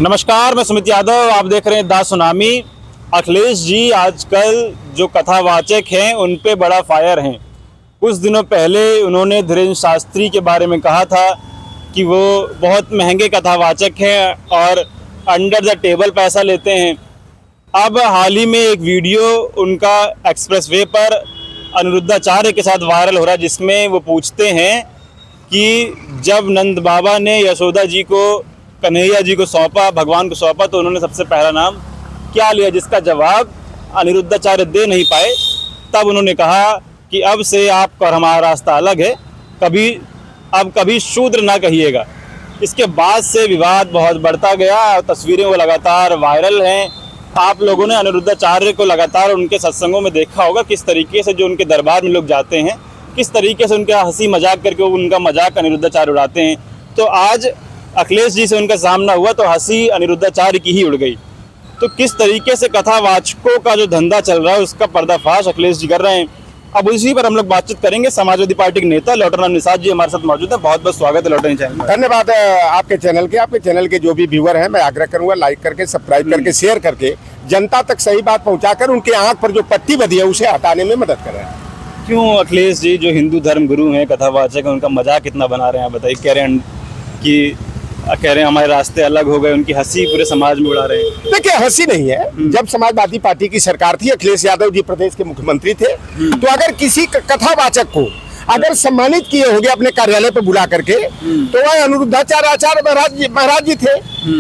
नमस्कार, मैं सुमित यादव। आप देख रहे हैं दा सुनामी। अखिलेश जी आजकल जो कथावाचक हैं उन पे बड़ा फायर हैं। कुछ दिनों पहले उन्होंने धीरेन्द्र शास्त्री के बारे में कहा था कि वो बहुत महंगे कथावाचक हैं और अंडर द टेबल पैसा लेते हैं। अब हाल ही में एक वीडियो उनका एक्सप्रेसवे पर अनिरुद्धाचार्य के साथ वायरल हो रहा है, जिसमें वो पूछते हैं कि जब नंद बाबा ने यशोदा जी को कन्हैया जी को सौंपा, भगवान को सौंपा, तो उन्होंने सबसे पहला नाम क्या लिया, जिसका जवाब अनिरुद्धाचार्य दे नहीं पाए। तब उन्होंने कहा कि अब से आपका और हमारा रास्ता अलग है, कभी शूद्र ना कहिएगा। इसके बाद से विवाद बहुत बढ़ता गया, तस्वीरें वो लगातार वायरल हैं। आप लोगों ने अनिरुद्धाचार्य को लगातार उनके सत्संगों में देखा होगा, किस तरीके से जो उनके दरबार में लोग जाते हैं, किस तरीके से उनका हंसी मजाक करके उनका मजाक अनिरुद्धाचार्य उड़ाते हैं। तो आज अखिलेश जी से उनका सामना हुआ तो हंसी अनिरुद्धाचार्य की ही उड़ गई। तो किस तरीके से कथावाचकों का जो धंधा चल रहा है उसका पर्दाफाश अखिलेश जी कर रहे हैं। अब उसी पर हम लोग बातचीत करेंगे। समाजवादी पार्टी के नेता लौटन निषाद जी हमारे साथ मौजूद हैं। बहुत बहुत स्वागत है लौटन चैनल में। धन्यवाद आपके चैनल के जो भी व्यूअर हैं, मैं आग्रह करूंगा लाइक करके, सब्सक्राइब करके, शेयर करके जनता तक सही बात पहुंचाकर उनके आंख पर जो पट्टी बधी है उसे हटाने में मदद करें। क्यों अखिलेश जी जो हिंदू धर्म गुरु हैं, कथावाचक हैं, उनका मजाक कितना बना रहे हैं? आप बताइए। कह रहे हैं हमारे रास्ते अलग हो गए, उनकी हंसी पूरे समाज में उड़ा रहे हैं। देखिए, हंसी नहीं है। जब समाजवादी पार्टी की सरकार थी, अखिलेश यादव जी प्रदेश के मुख्यमंत्री थे, तो अगर किसी कथावाचक को अगर सम्मानित किए होंगे अपने कार्यालय पर बुला करके, तो वह अनिरुद्धाचार्य महाराज जी थे।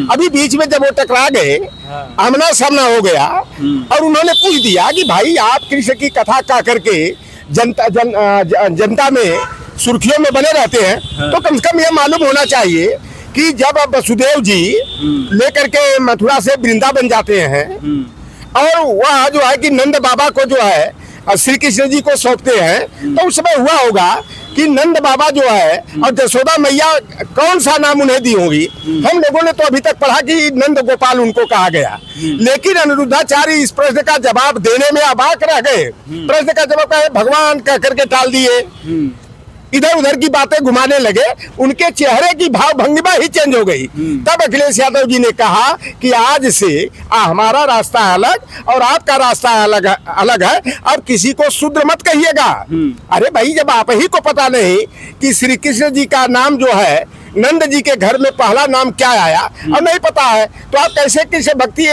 अभी बीच में जब वो टकरा गए, आमना सामना हो गया और उन्होंने पूछ दिया कि भाई आप कृष्ण की कथा का करके जनता में सुर्खियों में बने रहते हैं, तो कम से कम यह मालूम होना चाहिए कि जब वसुदेव जी लेकर के मथुरा से वृंदावन जाते हैं और वह जो है कि नंद बाबा को जो है श्री कृष्ण जी को सौंपते हैं, तो उस समय हुआ होगा कि नंद बाबा जो है और यशोदा मैया कौन सा नाम उन्हें दी होगी। हम लोगों ने तो अभी तक पढ़ा कि नंद गोपाल उनको कहा गया, लेकिन अनिरुद्धाचार्य इस प्रश्न का जवाब देने में अबाक रह गए। प्रश्न का जवाब कहे भगवान कह करके टाल दिए, इधर उधर की बातें घुमाने लगे, उनके चेहरे की भाव भंगिमा ही चेंज हो गई। तब अखिलेश यादव जी ने कहा कि आज से हमारा रास्ता अलग और आपका रास्ता अलग है, अब किसी को शूद्र मत कहिएगा। अरे भाई, जब आप ही को पता नहीं कि श्री कृष्ण जी का नाम जो है नंद जी के घर में पहला नाम क्या आया और नहीं पता है, तो आप कैसे किसी भक्ति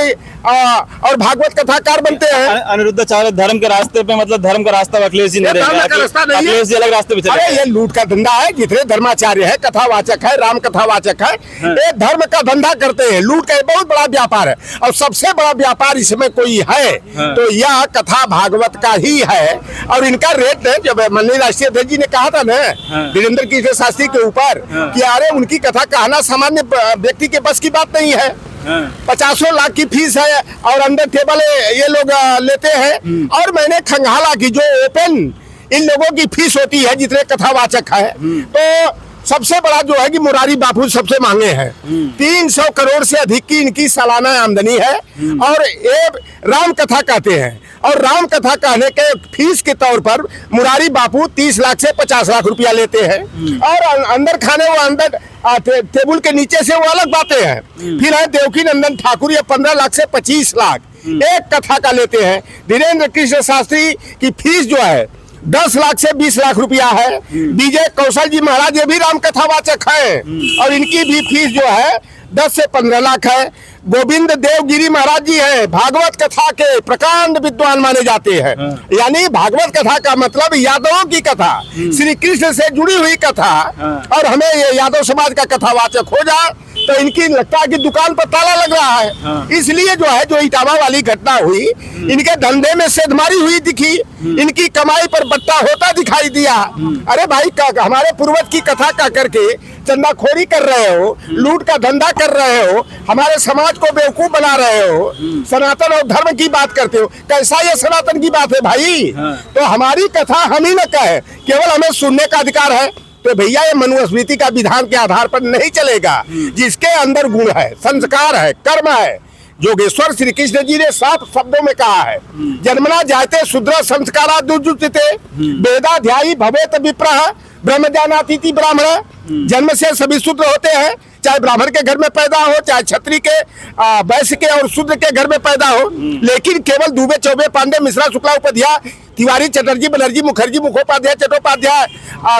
और भागवत कथाकार बनते हैं? अनिरुद्धाचार्य धर्म के रास्ते पे, मतलब धर्म का रास्ता अखिलेश जी ने अखिलेश जी अलग रास्ते पे चले। अरे ये लूट का धंधा है। जितने धर्माचार्य है, कथावाचक है, राम कथावाचक है, ये धर्म का धंधा करते हैं। लूट का बहुत बड़ा व्यापार है और सबसे बड़ा व्यापार इसमें कोई है तो यह कथा भागवत का ही है। और इनका रेट जब माननीय राष्ट्रीय अध्यक्ष जी ने कहा था ना वीरेंद्र कृष्ण शास्त्री के ऊपर कि अरे उनकी कथा कहना सामान्य व्यक्ति के बस की बात नहीं है, 50 लाख की फीस है और अंडर टेबल ये लोग लेते हैं। और मैंने खंगाला की जो ओपन इन लोगों की फीस होती है जितने कथावाचक है, तो सबसे बड़ा जो है कि मुरारी बापू सबसे महंगे हैं। 300 करोड़ से अधिक की इनकी सालाना आमदनी है और ये राम कथा कहते हैं। और राम कथा कहने के फीस के तौर पर मुरारी बापू 30 लाख से 50 लाख रुपया लेते हैं। और अंदर खाने वो अंदर टेबल के नीचे से वो अलग बातें हैं। फिर है देवकी नंदन ठाकुर, ये 15 लाख से 25 लाख एक कथा का लेते हैं। धीरेन्द्र कृष्ण शास्त्री की फीस जो है 10 लाख से 20 लाख रुपया है। विजय कौशल जी महाराज ये भी राम कथावाचक है और इनकी भी फीस जो है 10 से 15 लाख है। गोविंद देवगिरी महाराज जी हैं, भागवत कथा के प्रकांड विद्वान माने जाते हैं। यानी भागवत कथा का मतलब यादवों की कथा, श्री कृष्ण से जुड़ी हुई कथा। और हमें ये यादव समाज का कथावाचक हो जाए तो इनकी लगता है कि दुकान पर ताला लग रहा है। इसलिए जो है जो इटावा वाली घटना हुई, इनके धंधे में सेधमारी हुई दिखी, इनकी कमाई पर बट्टा होता दिखाई दिया। अरे भाई, हमारे पूर्वज की कथा का करके चंदाखोरी कर रहे हो, लूट का धंधा कर रहे हो, हमारे समाज को बेवकूफ बना रहे हो, सनातन और धर्म की बात करते हो। कैसा ये सनातन की बात है भाई? तो हमारी कथा हम ही न कहे, केवल हमें सुनने का अधिकार है। तो भैया ये मनुस्मृति का विधान के आधार पर नहीं चलेगा। जिसके अंदर गुण है, संस्कार है, कर्म है, योगेश्वर श्री कृष्ण जी ने साफ शब्दों में कहा है, जन्मना जाते शूद्र संस्कारा दुर्जुते वेदाध्यायी भवेत विप्रः ब्रह्मज्ञानातीति ब्राह्मण। जन्म से सभी शूद्र होते हैं, चाहे ब्राह्मण के घर में पैदा हो, चाहे क्षत्रिय के, वैश्य के और शूद्र के घर में पैदा हो, लेकिन केवल दुबे, चौबे, पांडे, मिश्रा, शुक्ला, उपाध्याय, तिवारी, चटर्जी, बनर्जी, मुखर्जी, मुखोपाध्याय, चट्टोपाध्याय,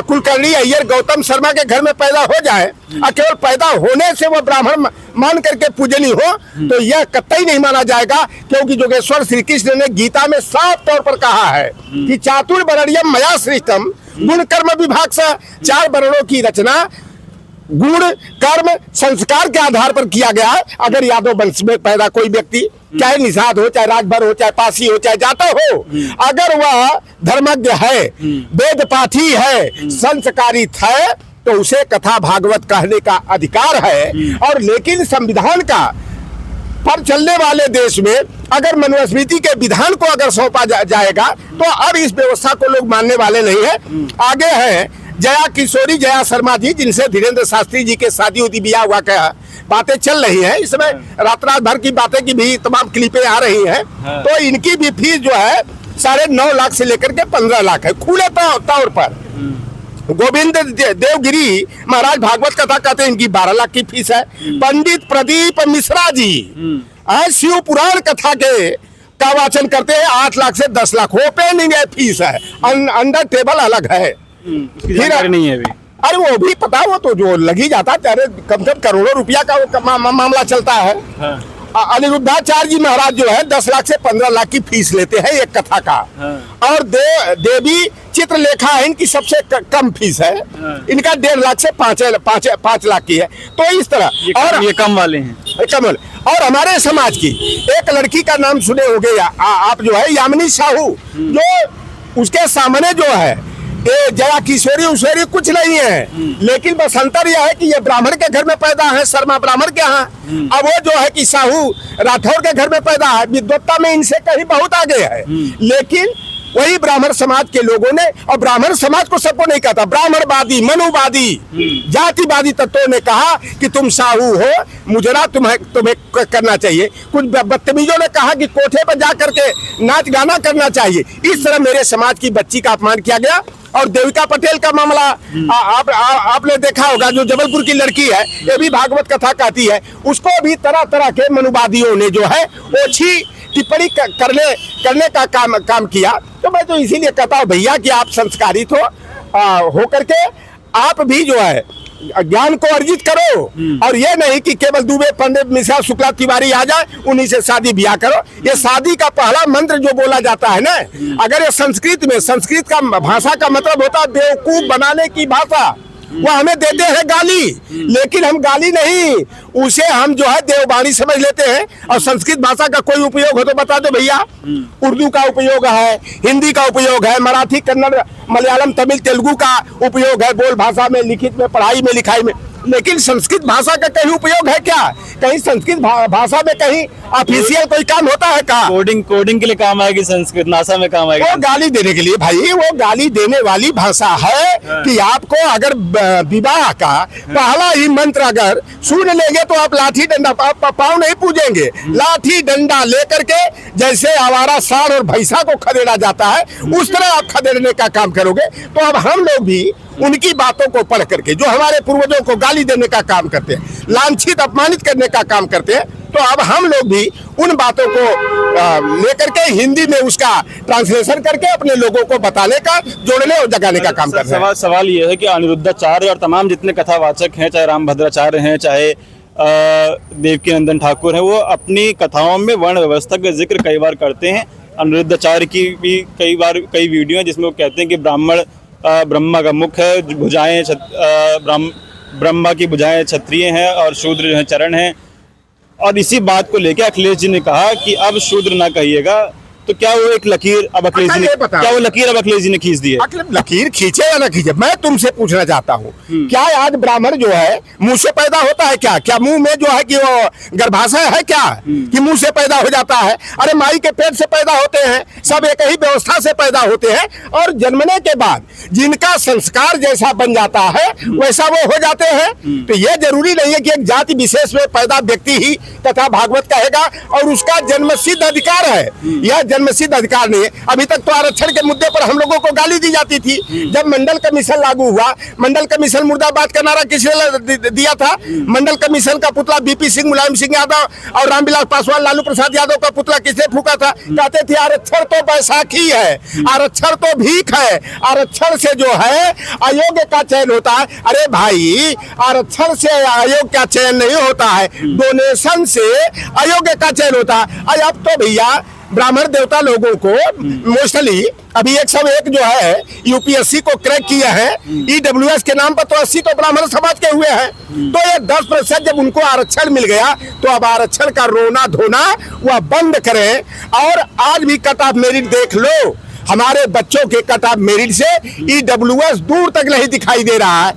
कुलकर्णी, अय्यर, गौतम शर्मा के घर में पैदा हो जाए और केवल पैदा होने से वो ब्राह्मण मान करके पूजनीय हो, तो यह कतई नहीं माना जाएगा। क्योंकि योगेश्वर श्री कृष्ण ने गीता में साफ तौर पर कहा है कि चातुर्वर्ण्यम मया सृष्टम गुण कर्म विभाग से, 4 वर्णों की रचना गुण कर्म संस्कार के आधार पर किया गया है। अगर यादव वंश में पैदा कोई व्यक्ति, चाहे निषाद हो, चाहे राजभर हो, चाहे पासी हो, चाहे जाता हो, अगर वह धर्मज्ञ है, वेद पाठी है, संस्कारित है, तो उसे कथा भागवत कहने का अधिकार है। और लेकिन संविधान का पर चलने वाले देश में अगर मनुस्मृति के विधान को अगर सौंपा जाएगा तो अब इस व्यवस्था को लोग मानने वाले नहीं है। आगे है जया किशोरी, जया शर्मा जी, जिनसे धीरेन्द्र शास्त्री जी के शादी उदी ब्याह हुआ का बातें चल रही हैं। इसमें रात भर की बातें की भी तमाम क्लिपें आ रही हैं। तो इनकी भी फीस जो है 9.5 लाख से लेकर के 15 लाख है, खुले तौर पर। गोविंद देवगिरी महाराज भागवत कथा कहते हैं, इनकी 12 लाख की फीस है। पंडित प्रदीप मिश्रा जी शिव पुराण कथा का वाचन करते हैं, 8 लाख से 10 लाख ओपनिंग फीस है। अंडर टेबल अलग है, फिर नहीं है अभी। अरे वो भी पता, वो तो जो लगी जाता है, कम से कम करोड़ों रुपया का वो मामला चलता है। अनिरुद्धाचार्य जी महाराज जो है 10 लाख से 15 लाख की फीस लेते हैं एक कथा का। और देवी चित्रलेखा है, इनकी सबसे कम फीस है, इनका 1.5 लाख से 5 लाख की है। तो इस तरह और ये कम वाले हैं, कम। और हमारे समाज की एक लड़की का नाम सुने होंगे आप, जो है यामिनी साहू, जो उसके सामने जो है ये जया किशोरी उशोरी कुछ नहीं है, लेकिन बस अंतर यह है कि ये ब्राह्मण के घर में पैदा है, शर्मा ब्राह्मण के यहाँ। अब वो जो है कि साहू राठौर के घर में पैदा है, विद्वत्ता में इनसे कहीं बहुत आगे है। लेकिन वही ब्राह्मण समाज के लोगों ने, और ब्राह्मण समाज को सबको नहीं कहता, ब्राह्मणवादी, मनुवादी, जातिवादी तत्वों ने कहा कि तुम साहू हो, मुजरा तुम्हें करना चाहिए। कुछ बदतमीजों ने कहा कि कोठे पर जा करके नाच गाना करना चाहिए। इस तरह मेरे समाज की बच्ची का अपमान किया गया। और देविका पटेल का मामला आपने देखा होगा, जो जबलपुर की लड़की है, ये भी भागवत कथा कहती है, उसको भी तरह तरह के मनुवादियों ने जो है ओछी टिप्पणी करने का काम किया। तो मैं तो इसीलिए कहता हूँ भैया कि आप संस्कारित हो करके आप भी जो है ज्ञान को अर्जित करो, और ये नहीं कि केवल दुबे, पंडित, मिश्रा, शुक्ला, तिवारी आ जाए उन्हीं से शादी ब्याह करो। ये शादी का पहला मंत्र जो बोला जाता है ना, अगर ये संस्कृत में, संस्कृत का भाषा का मतलब होता है बेवकूफ बनाने की भाषा, वो हमें देते हैं गाली, लेकिन हम गाली नहीं, उसे हम जो है देववाणी समझ लेते हैं। और संस्कृत भाषा का कोई उपयोग हो तो बता दो भैया। उर्दू का उपयोग है, हिंदी का उपयोग है, मराठी, कन्नड़, मलयालम, तमिल, तेलुगु का उपयोग है, बोल भाषा में, लिखित में, पढ़ाई में, लिखाई में। लेकिन संस्कृत भाषा का कहीं उपयोग है क्या? कहीं संस्कृत भाषा में कहीं ऑफिशियल कोई काम होता है क्या? कोडिंग के लिए काम आएगी संस्कृत, नासा में काम आएगी। वो गाली देने के लिए भाई, वो गाली देने वाली भाषा है कि आपको अगर विवाह का पहला ही मंत्र अगर सुन लेंगे तो आप लाठी डंडा, पाँव नहीं पूजेंगे, लाठी डंडा लेकर के जैसे आवारा सांड और भैंसा को खदेड़ा जाता है उस तरह आप खदेड़ने का काम करोगे। तो अब हम लोग भी उनकी बातों को पढ़ करके, जो हमारे पूर्वजों को गाली देने का काम करते हैं, लांछित अपमानित करने का काम करते हैं, तो अब हम लोग भी उन बातों को लेकर के हिंदी में उसका ट्रांसलेशन करके अपने लोगों को बताने का, जोड़ने और जगाने का काम करते हैं। सवाल ये है कि अनिरुद्धाचार्य और तमाम जितने कथावाचक हैं, चाहे रामभद्राचार्य हैं, चाहे देवकीनंदन ठाकुर हैं, वो अपनी कथाओं में वर्ण व्यवस्था का जिक्र कई बार करते हैं। अनिरुद्धाचार्य की भी कई वीडियो हैं जिसमें वो कहते हैं कि ब्राह्मण ब्रह्मा का मुख है, भुजाएं ब्रह्मा की भुजाएं क्षत्रिय हैं और शूद्र जो है चरण हैं। और इसी बात को लेकर अखिलेश जी ने कहा कि अब शूद्र ना कहिएगा, तो क्या वो एक लकीर अब अखिलेश जी ने, क्या वो लकीर अब अखिलेश जी ने खींच दी है? लकीर खींचे या ना खींचे, मैं तुमसे पूछना चाहता हूँ, क्या आज ब्राह्मण जो है मुंह से पैदा होता है क्या? क्या मुंह में जो है कि वो गर्भाशय है क्या कि मुंह से पैदा हो जाता है? अरे माई के पेट से पैदा होते हैं, सब एक ही व्यवस्था से पैदा होते हैं, और जन्मने के बाद जिनका संस्कार जैसा बन जाता है वैसा वो हो जाते हैं। तो ये जरूरी नहीं है कि एक जाति विशेष में पैदा व्यक्ति ही कथा भागवत कहेगा और उसका जन्मसिद्ध अधिकार है। यह जन्मसिद्ध अधिकार नहीं है। अभी तक तो आरक्षण के मुद्दे पर हम लोगों को गाली दी जाती थी। जब मंडल कमीशन लागू हुआ, मंडल कमीशन मुर्दाबाद का नारा किसने दिया था? मंडल कमीशन का पुतला बीपी सिंह, मुलायम सिंह यादव और रामविलास पासवान, लालू प्रसाद यादव का पुतला किसने फूका था? कहते थे आरक्षण तो बैसाखी है, आरक्षण तो भीख है, आरक्षण से जो है अयोग्य का चयन होता है। अरे भाई, आरक्षण से अयोग्य का चयन नहीं होता है, डोनेशन से अयोग्य का चयन होता है। अब तो भैया ब्राह्मण देवता लोगों को मोस्टली अभी 101 जो है यूपीएससी को क्रैक किया है, ईडब्ल्यूएस के नाम पर तो 80 तो ब्राह्मण समाज के हुए हैं। तो ये 10% जब उनको आरक्षण मिल गया तो अब आरक्षण का रोना धोना वह बंद करें। और आज भी कट ऑफ मेरिट देख लो, हमारे बच्चों के कट ऑफ मेरिट से ईडब्ल्यूएस दूर तक नहीं दिखाई दे रहा है।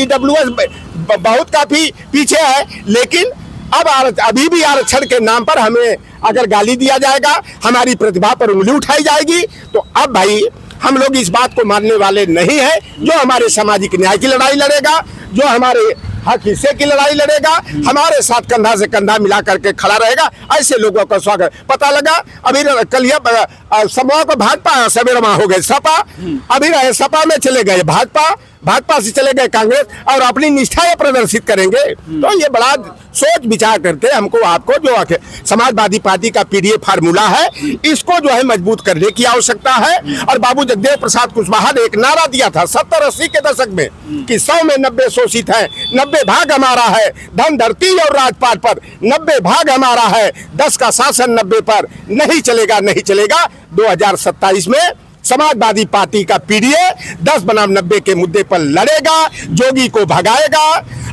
ईडब्ल्यूएस बहुत काफी पीछे है, लेकिन अब अभी भी आरक्षण के नाम पर हमें अगर गाली दिया जाएगा, हमारी प्रतिभा पर उंगली उठाई जाएगी, तो अब भाई हम लोग इस बात को मानने वाले नहीं है। जो हमारे सामाजिक न्याय की लड़ाई लड़ेगा, जो हमारे हक हिस्से की लड़ाई लड़ेगा, हमारे साथ कंधा से कंधा मिला करके खड़ा रहेगा, ऐसे लोगों का स्वागत। पता लगा अभी कल समूह को भाजपा सवेरमा हो गए सपा, अभी रहे सपा में चले गए भाजपा, भाजपा से चले गए कांग्रेस और अपनी निष्ठा ये प्रदर्शित करेंगे। तो ये बड़ा सोच विचार करते हमको आपको जो समाजवादी पार्टी का पीडीए फार्मूला है, इसको जो है मजबूत करने की आवश्यकता है। और बाबू जगदेव प्रसाद कुशवाहा ने एक नारा दिया था 70-80 के दशक में कि 100 में 90 शोषित है, 90 भाग हमारा है, धन धरती और राजपाट पर 90 भाग हमारा है, 10 का शासन 90 पर नहीं चलेगा, नहीं चलेगा। 2027 में समाजवादी पार्टी का पीडीए 10 बनाम 90 के मुद्दे पर लड़ेगा, जोगी को भगाएगा,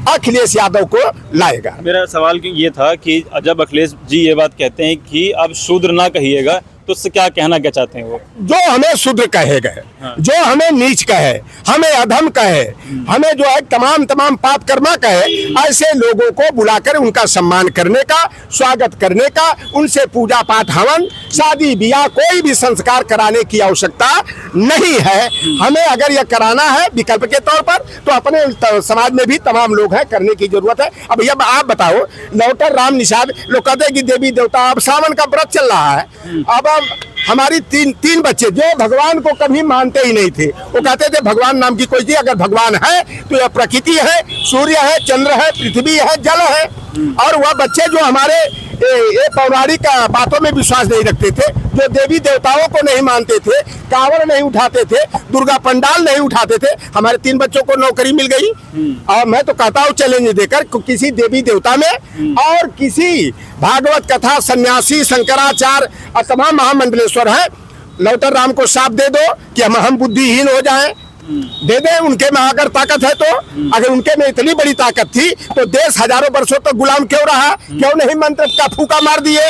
अखिलेश यादव को लाएगा। मेरा सवाल ये था कि जब अखिलेश जी ये बात कहते हैं कि अब शूद्र ना कहिएगा, तो उससे क्या कहना क्या चाहते हैं वो? जो हमें शूद्र कहेगा, जो हमें नीच कहे, हमें अधम कहे, हमें जो है तमाम पाप कर्मा कहे, ऐसे लोगों को बुलाकर उनका सम्मान करने का, स्वागत करने का, उनसे पूजा पाठ, हवन, शादी ब्याह, कोई भी संस्कार कराने की आवश्यकता नहीं है। हमें अगर यह कराना है विकल्प के तौर पर, तो अपने समाज में भी तमाम लोग हैं, करने की जरूरत है। अब अब आप बताओ, लौटर राम निषाद, लोग कहते हैं कि देवी देवता, अब सावन का व्रत चल रहा है, अब हमारी तीन बच्चे जो भगवान को कभी मानते ही नहीं थे, वो कहते थे भगवान नाम की कोई चीज अगर भगवान है तो यह प्रकृति है, सूर्य है, चंद्र है, पृथ्वी है, जल है। और वह बच्चे जो हमारे ये पौराणिक बातों में विश्वास नहीं रखते थे, जो देवी देवताओं को नहीं मानते थे, कांवड़ नहीं उठाते थे, दुर्गा पंडाल नहीं उठाते थे, हमारे 3 बच्चों को नौकरी मिल गई। और मैं तो कहता हूँ चैलेंज देकर किसी देवी देवता में और किसी भागवत कथा सन्यासी शंकराचार्य और तमाम महामंडलेश्वर है, लौटर राम को शाप दे दो कि हम बुद्धिहीन हो जाएं, दे दे। उनके में अगर ताकत है तो, अगर उनके में इतनी बड़ी ताकत थी तो देश हजारों वर्षों तक गुलाम क्यों रहा? क्यों नहीं मंत्र का फूका मार दिए?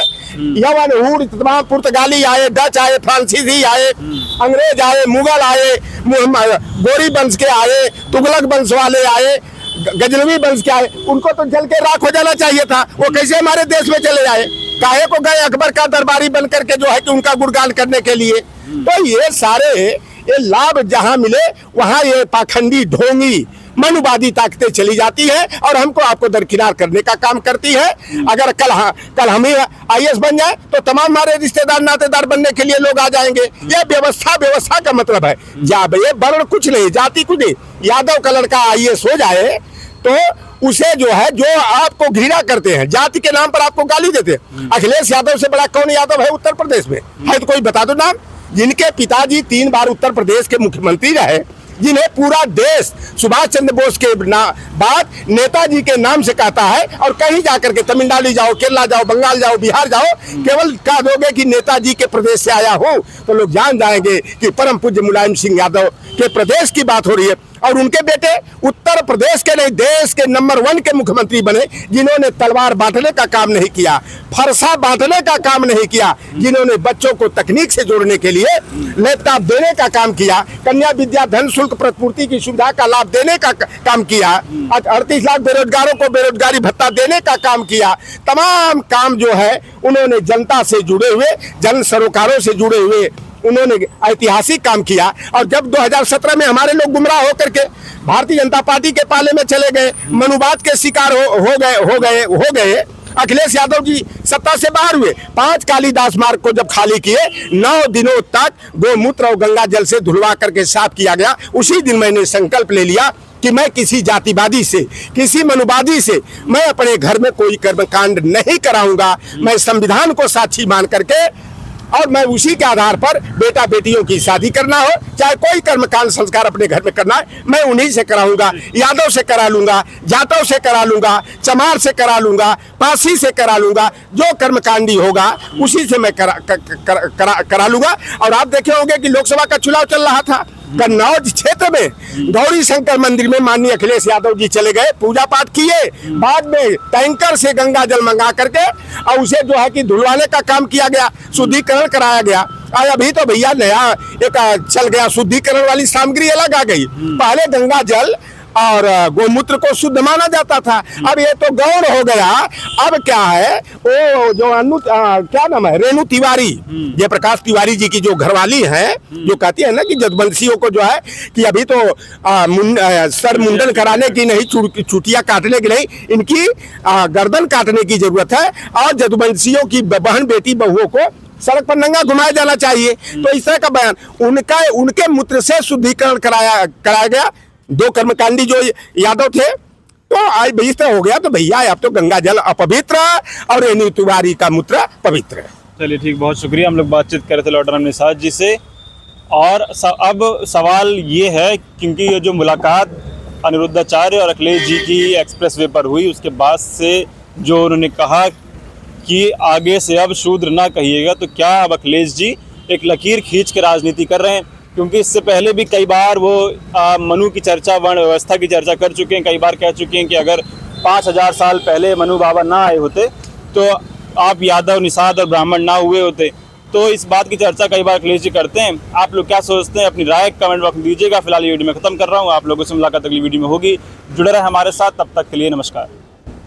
यवन हूर तमाम पुर्तगाली आए, डच आए, फ्रांसीसी आए, अंग्रेज आए, मुगल आए, गोरी वंश के आए, तुगलक वंश वाले आए, गजनवी वंश के आए, उनको तो जल के राख हो जाना चाहिए था। वो कैसे हमारे देश में चले आए? काहे को गए अकबर का दरबारी बन करके जो है कि उनका गुणगान करने के लिए? तो ये सारे ये लाभ जहां मिले वहां ये पाखंडी ढोंगी मनुवादी ताकतें चली जाती है और हमको आपको दरकिनार करने का काम करती है। अगर कल हम ही आईएएस बन जाए तो तमाम हमारे रिश्तेदार नातेदार बनने के लिए लोग आ जाएंगे। ये व्यवस्था का मतलब है, ये वर्ण कुछ नहीं, जाति कुछ नहीं। यादव का लड़का आईएएस हो जाए तो उसे जो है, जो आपको घृणा करते हैं, जाति के नाम पर आपको गाली देते हैं। अखिलेश यादव से बड़ा कौन यादव है उत्तर प्रदेश में? है तो कोई बता दो नाम। जिनके पिताजी 3 बार उत्तर प्रदेश के मुख्यमंत्री रहे, जिन्हें पूरा देश सुभाष चंद्र बोस के बाद नेताजी के नाम से कहता है, और कहीं जाकर के तमिलनाडु जाओ, केरला जाओ, बंगाल जाओ, बिहार जाओ, केवल कह दोगे कि नेताजी के प्रदेश से आया हो तो लोग जान जाएंगे कि परम पूज्य मुलायम सिंह यादव के प्रदेश की बात हो रही है। और उनके बेटे उत्तर प्रदेश के नहीं, देश के नंबर 1 के मुख्यमंत्री बने, जिन्होंने तलवार बांटने का काम नहीं किया, फरसा बांटने का काम नहीं किया, जिन्होंने बच्चों को तकनीक से जोड़ने के लिए लैपटॉप देने का काम किया, कन्या विद्या धन शुल्क प्रतिपूर्ति की सुविधा का लाभ देने का काम किया, 38 लाख बेरोजगारों को बेरोजगारी भत्ता देने का काम किया। तमाम काम जो है उन्होंने जनता से जुड़े हुए, जन सरोकारों से जुड़े हुए उन्होंने ऐतिहासिक काम किया। और जब 2017 में हमारे लोग गुमराह होकर के भारतीय जनता पार्टी के पाले में चले गए, मनुवाद के शिकार हो गए, अखिलेश यादव जी सत्ता से बाहर हुए, 5 कालीदास मार्ग को जब खाली किए, 9 दिनों तक गोमूत्र और गंगा जल से धुलवा करके साफ किया गया। उसी दिन मैंने संकल्प ले लिया कि मैं किसी जातिवादी से, किसी मनुवादी से मैं अपने घर में कोई कर्मकांड नहीं कराऊंगा। मैं संविधान को साक्षी मान करके, और मैं उसी के आधार पर बेटा बेटियों की शादी करना हो, चाहे कोई कर्मकांड संस्कार अपने घर में करना है, मैं उन्हीं से कराऊंगा। यादव से करा लूंगा, जाटव से करा लूंगा, चमार से करा लूंगा, पासी से करा लूंगा। जो कर्मकांडी होगा उसी से मैं करा लूंगा। और आप देखे होंगे कि लोकसभा का चुनाव चल रहा था, कन्नौज क्षेत्र में गौरी शंकर मंदिर में माननीय अखिलेश यादव जी चले गए, पूजा पाठ किए, बाद में टैंकर से गंगा जल मंगा करके और उसे जो है कि धुलवाने का काम किया गया, शुद्धिकरण कराया गया। और अभी तो भैया नया एक चल गया, शुद्धिकरण वाली सामग्री अलग आ गई। पहले गंगा जल और गोमूत्र को शुद्ध माना जाता था, अब ये तो गौण हो गया। अब क्या है, वो जो क्या नाम है, रेणु तिवारी, जयप्रकाश तिवारी जी की जो घरवाली है, जो कहती है ना कि जदवंशियों को जो है कि अभी तो सर मुंडन कराने की नहीं, चुटिया काटने की नहीं, इनकी गर्दन काटने की जरूरत है। और जदवंशियों की बहन बेटी बहुओं को सड़क पर नंगा घुमाया जाना चाहिए। तो इस तरह का बयान उनके मूत्र से शुद्धिकरण कराया गया। 2 कर्मकांडी जो यादव थे, तो आज इस तरह हो गया। तो भैया अब तो गंगा जल अपवित्र और रेणु तिवारी का मूत्र पवित्र है। चलिए ठीक, बहुत शुक्रिया। हम लोग बातचीत कर रहे थे लॉर्ड राम निषाद जी से। और अब सवाल ये है, क्योंकि ये जो मुलाकात अनिरुद्धाचार्य और अखिलेश जी की एक्सप्रेस वे पर हुई, उसके बाद से जो उन्होंने कहा कि आगे से अब शूद्र ना कहिएगा, तो क्या अब अखिलेश जी एक लकीर खींच के राजनीति कर रहे हैं? क्योंकि इससे पहले भी कई बार वो मनु की चर्चा, वर्ण व्यवस्था की चर्चा कर चुके हैं। कई बार कह चुके हैं कि अगर 5000 साल पहले मनु बाबा ना आए होते तो आप यादव, निषाद और ब्राह्मण ना हुए होते। तो इस बात की चर्चा कई बार अखिलेश जी करते हैं। आप लोग क्या सोचते हैं? अपनी राय कमेंट बॉक्स में दीजिएगा। फिलहाल ये वीडियो मैं खत्म कर रहा हूँ। आप लोगों से मुलाकात अगली वीडियो में होगी। जुड़े रहे हमारे साथ, तब तक के लिए नमस्कार।